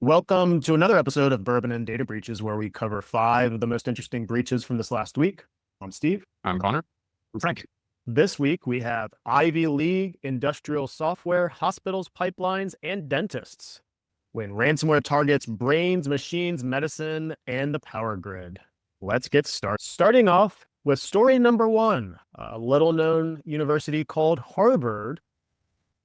Welcome to another episode of Bourbon and Data Breaches, where we cover 5 of the most interesting breaches from this last week. I'm Steve. I'm Connor. I'm Frank. This week, we have Ivy League, industrial software, hospitals, pipelines, and dentists. When ransomware targets brains, machines, medicine, and the power grid. Let's get started. Starting off with story number 1, a little-known university called Harvard.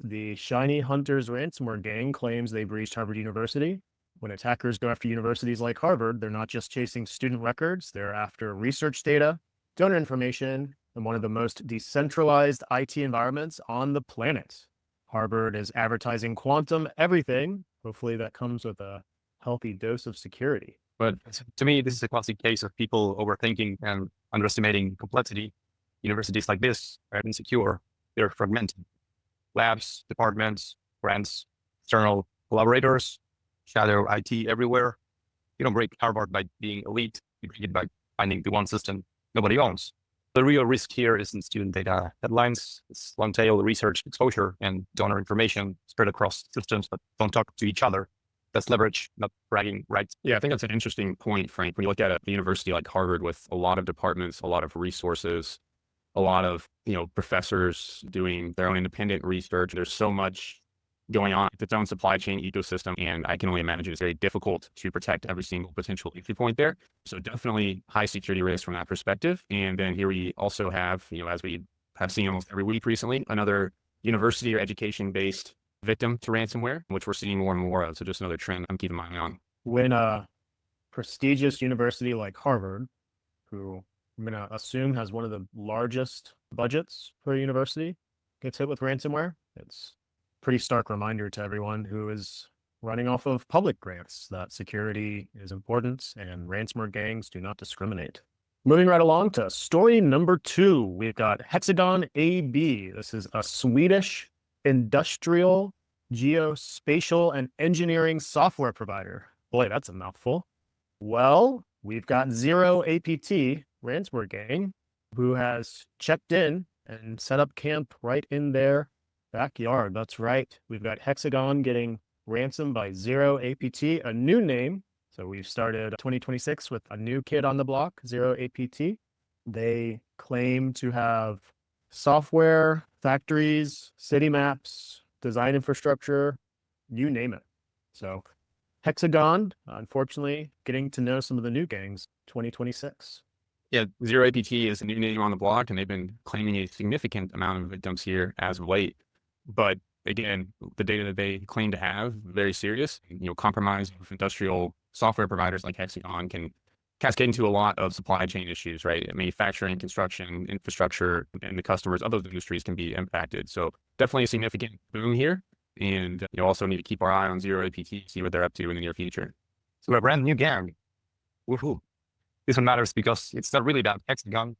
The Shiny Hunters ransomware gang claims they breached Harvard University. When attackers go after universities like Harvard, they're not just chasing student records, they're after research data, donor information, and one of the most decentralized IT environments on the planet. Harvard is advertising quantum everything. Hopefully that comes with a healthy dose of security. But to me, this is a classic case of people overthinking and underestimating complexity. Universities like this are insecure. They're fragmented. Labs, departments, grants, external collaborators, shadow IT everywhere. You don't break Harvard by being elite. You break it by finding the one system nobody owns. The real risk here isn't student data headlines. It's long tail research exposure and donor information spread across systems that don't talk to each other. That's leverage, not bragging rights. Yeah, I think that's an interesting point, Frank. When you look at a university like Harvard with a lot of departments, a lot of resources, a lot of, professors doing their own independent research, there's so much going on. It's its own supply chain ecosystem. And I can only imagine it's very difficult to protect every single potential entry point there. So definitely high security risk from that perspective. And then here we also have, as we have seen almost every week recently, another university or education-based victim to ransomware, which we're seeing more and more of. So just another trend I'm keeping my eye on. When a prestigious university like Harvard, who I'm going to assume has one of the largest budgets for a university, gets hit with ransomware, it's a pretty stark reminder to everyone who is running off of public grants that security is important and ransomware gangs do not discriminate. Moving right along to story number 2, we've got Hexagon AB. This is a Swedish industrial, geospatial, and engineering software provider. Boy, that's a mouthful. Well, we've got Zero APT, ransomware gang, who has checked in and set up camp right in their backyard. That's right. We've got Hexagon getting ransomed by Zero APT, a new name. So we've started 2026 with a new kid on the block, Zero APT. They claim to have software, factories, city maps, design infrastructure, you name it. So Hexagon, unfortunately, getting to know some of the new gangs 2026. Yeah, Zero APT is a new name on the block, and they've been claiming a significant amount of victims here as of late. But again, the data that they claim to have, very serious. Compromise with industrial software providers like Hexagon can cascade into a lot of supply chain issues, right? Manufacturing, construction, infrastructure, and the customers of those industries can be impacted. So definitely a significant boom here. And you also need to keep our eye on Zero APT, see what they're up to in the near future. So we're a brand new gang. Woohoo. This one matters because it's not really about Hexagon.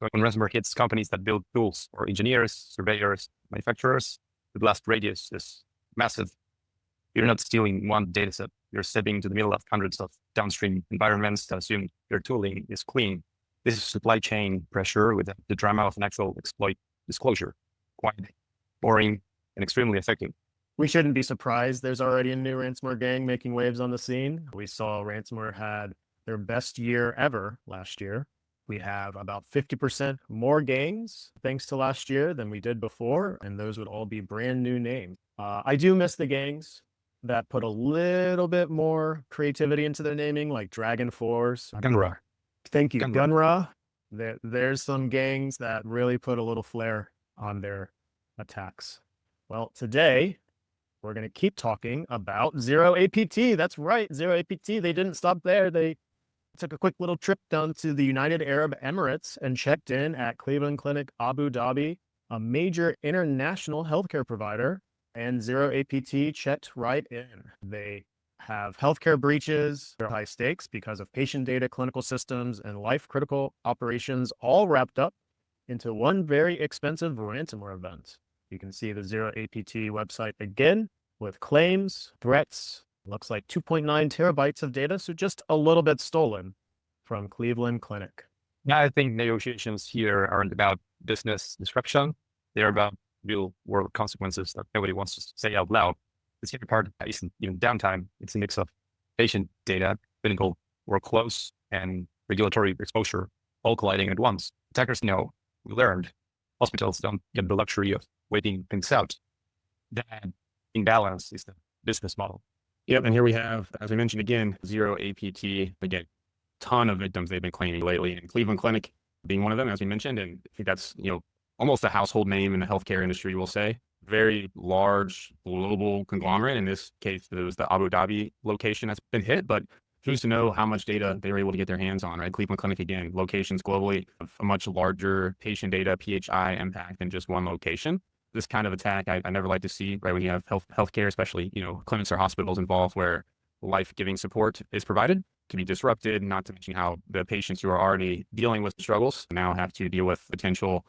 But when ransomware hits companies that build tools for engineers, surveyors, manufacturers, the blast radius is massive. You're not stealing one data set. You're stepping into the middle of hundreds of downstream environments that assume your tooling is clean. This is supply chain pressure with the drama of an actual exploit disclosure. Quite boring and extremely effective. We shouldn't be surprised. There's already a new ransomware gang making waves on the scene. We saw ransomware had their best year ever last year. We have about 50% more gangs thanks to last year than we did before, and those would all be brand new names. I do miss the gangs that put a little bit more creativity into their naming, like Dragon Force. Gunra. Thank you, Gunra. There's some gangs that really put a little flair on their attacks. Well, today we're going to keep talking about Zero APT. That's right, Zero APT. They didn't stop there. They took a quick little trip down to the United Arab Emirates and checked in at Cleveland Clinic Abu Dhabi, a major international healthcare provider, and Zero APT checked right in. They have healthcare breaches, they're high stakes because of patient data, clinical systems, and life-critical operations all wrapped up into one very expensive ransomware event. You can see the Zero APT website again with claims, threats. Looks like 2.9 terabytes of data, so just a little bit stolen from Cleveland Clinic. Yeah, I think negotiations here aren't about business disruption. They're about real world consequences that nobody wants to say out loud. The scary part isn't even downtime. It's a mix of patient data, clinical workflows, and regulatory exposure all colliding at once. Attackers know, we learned, hospitals don't get the luxury of waiting things out. That imbalance is the business model. Yep. And here we have, as we mentioned again, Zero APT. Again, ton of victims they've been claiming lately, and Cleveland Clinic being one of them, as we mentioned. And I think that's, almost a household name in the healthcare industry, we'll say. Very large global conglomerate. In this case, it was the Abu Dhabi location that's been hit, but who's to know how much data they were able to get their hands on, right? Cleveland Clinic, again, locations globally, a much larger patient data, PHI impact than just one location. This kind of attack, I never like to see, right? When you have healthcare, especially, clinics or hospitals involved where life-giving support is provided, can be disrupted, not to mention how the patients who are already dealing with struggles now have to deal with potential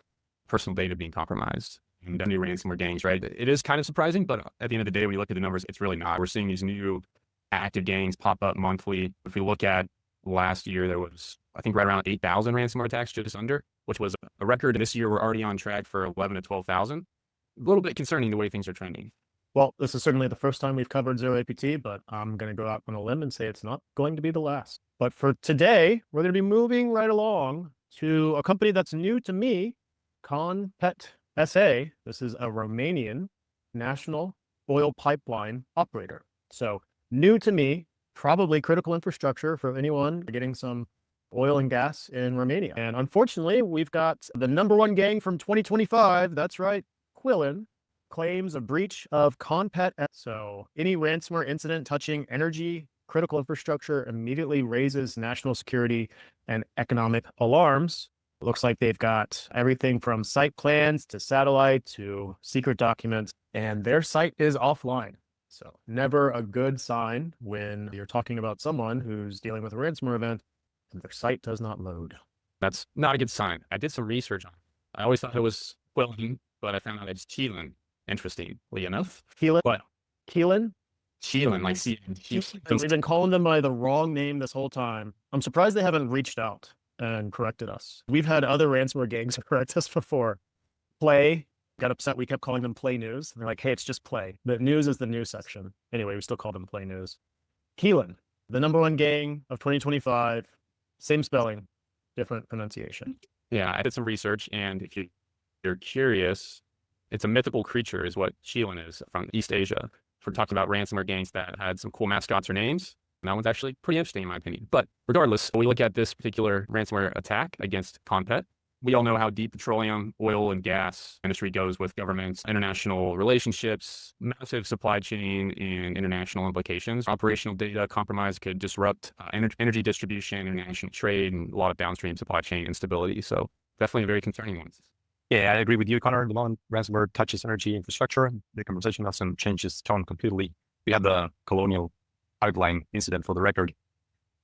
personal data being compromised. And new ransomware gangs, right? It is kind of surprising, but at the end of the day, when you look at the numbers, it's really not. We're seeing these new active gangs pop up monthly. If we look at last year, there was, I think, right around 8,000 ransomware attacks, just under, which was a record. This year, we're already on track for 11 to 12,000. A little bit concerning the way things are trending. Well, this is certainly the first time we've covered Zero APT, but I'm going to go out on a limb and say it's not going to be the last. But for today, we're going to be moving right along to a company that's new to me, Conpet SA. This is a Romanian national oil pipeline operator. So new to me, probably critical infrastructure for anyone getting some oil and gas in Romania. And unfortunately, we've got the #1 gang from 2025. That's right, Quillen, claims a breach of Conpet. So any ransomware incident touching energy, critical infrastructure immediately raises national security and economic alarms. It looks like they've got everything from site plans to satellite to secret documents, and their site is offline. So never a good sign when you're talking about someone who's dealing with a ransomware event and their site does not load. That's not a good sign. I did some research on it. I always thought it was Quillen, but I found out it's Quillen. Interestingly enough. Quillen? But Quillen? Quillen, like We've been calling them by the wrong name this whole time. I'm surprised they haven't reached out and corrected us. We've had other ransomware gangs correct us before. Play got upset. We kept calling them Play News. And they're like, hey, it's just Play. The news is the news section. Anyway, we still call them Play News. Quillen, the #1 gang of 2025. Same spelling, different pronunciation. Yeah, I did some research, and if you're curious, it's a mythical creature is what Quillen is from East Asia. We're talking about ransomware gangs that had some cool mascots or names. And that one's actually pretty interesting in my opinion. But regardless, when we look at this particular ransomware attack against Conpet, we all know how deep petroleum, oil, and gas industry goes with governments, international relationships, massive supply chain, and international implications. Operational data compromise could disrupt energy distribution, international trade, and a lot of downstream supply chain instability. So definitely a very concerning one. Yeah, I agree with you, Connor. The moment ransomware touches energy infrastructure, the conversation often changes tone completely. We had the Colonial Pipeline incident for the record,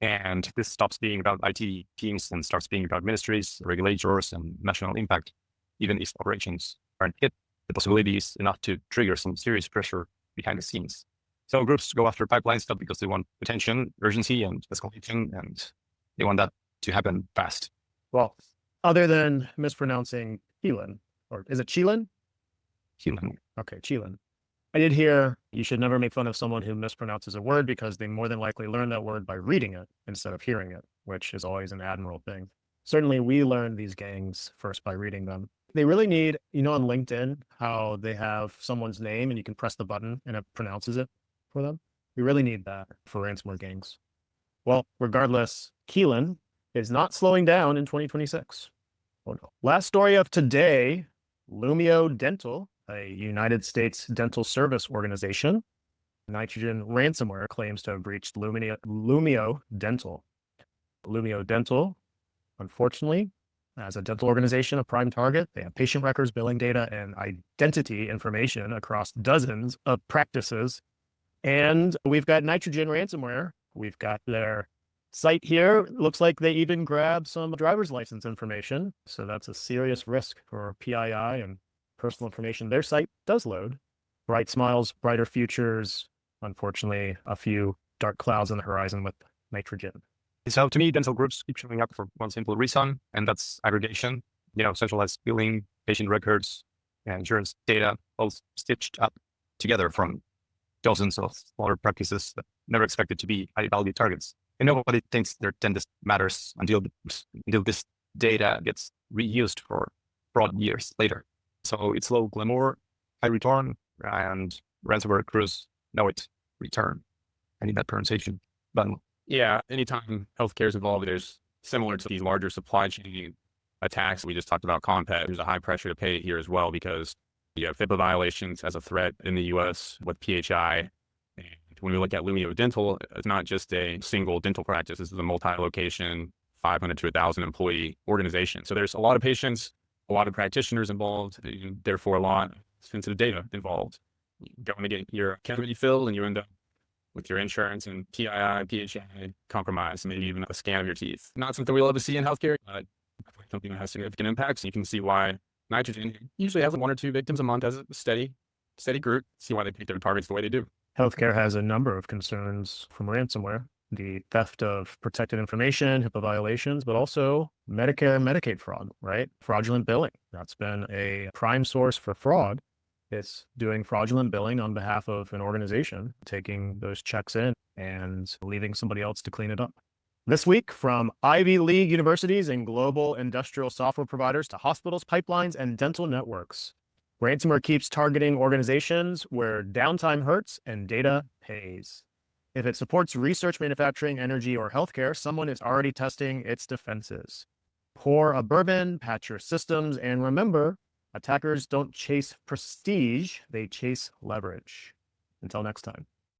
and this stops being about IT teams and starts being about ministries, regulators, and national impact. Even if operations aren't hit, the possibility is enough to trigger some serious pressure behind the scenes. So groups go after pipelines not because they want attention, urgency, and escalation, and they want that to happen fast. Well, other than mispronouncing Quillen, or is it Quillen? Quillen. Okay, Quillen. I did hear you should never make fun of someone who mispronounces a word because they more than likely learn that word by reading it instead of hearing it, which is always an admirable thing. Certainly, we learned these gangs first by reading them. They really need, on LinkedIn, how they have someone's name and you can press the button and it pronounces it for them. We really need that for ransomware gangs. Well, regardless, Quillen is not slowing down in 2026. Oh no. Last story of today, Lumio Dental, a United States dental service organization, nitrogen ransomware claims to have breached Lumio Dental. Lumio Dental, unfortunately, as a dental organization, a prime target. They have patient records, billing data, and identity information across dozens of practices. And we've got nitrogen ransomware. We've got their site here. Looks like they even grabbed some driver's license information. So that's a serious risk for PII and personal information. Their site does load. Bright smiles, brighter futures. Unfortunately, a few dark clouds on the horizon with nitrogen. So to me, dental groups keep showing up for one simple reason, and that's aggregation. Centralized billing, patient records, and insurance data, all stitched up together from dozens of smaller practices that never expected to be high value targets. And nobody thinks their dentist matters until this data gets reused for fraud years later. So it's low glamour, high return, and ransomware crews know it. Return. I need that pronunciation. But yeah, anytime healthcare is involved, there's similar to these larger supply chain attacks we just talked about, Compet, there's a high pressure to pay here as well, because you have HIPAA violations as a threat in the US with PHI. And when we look at Lumio Dental, it's not just a single dental practice. This is a multi-location, 500 to 1,000 employee organization. So there's a lot of patients, a lot of practitioners involved, and therefore a lot of sensitive data involved. You go to get your cavity filled and you end up with your insurance and PII, PHI compromise, maybe even a scan of your teeth. Not something we love to see in healthcare, but something that has significant impacts. You can see why nitrogen usually has 1 or 2 victims a month as a steady group. See why they pick their targets the way they do. Healthcare has a number of concerns from ransomware: the theft of protected information, HIPAA violations, but also Medicare and Medicaid fraud, right? Fraudulent billing. That's been a prime source for fraud. It's doing fraudulent billing on behalf of an organization, taking those checks in and leaving somebody else to clean it up. This week, from Ivy League universities and global industrial software providers to hospitals, pipelines, and dental networks, ransomware keeps targeting organizations where downtime hurts and data pays. If it supports research, manufacturing, energy, or healthcare, someone is already testing its defenses. Pour a bourbon, patch your systems, and remember, attackers don't chase prestige, they chase leverage. Until next time.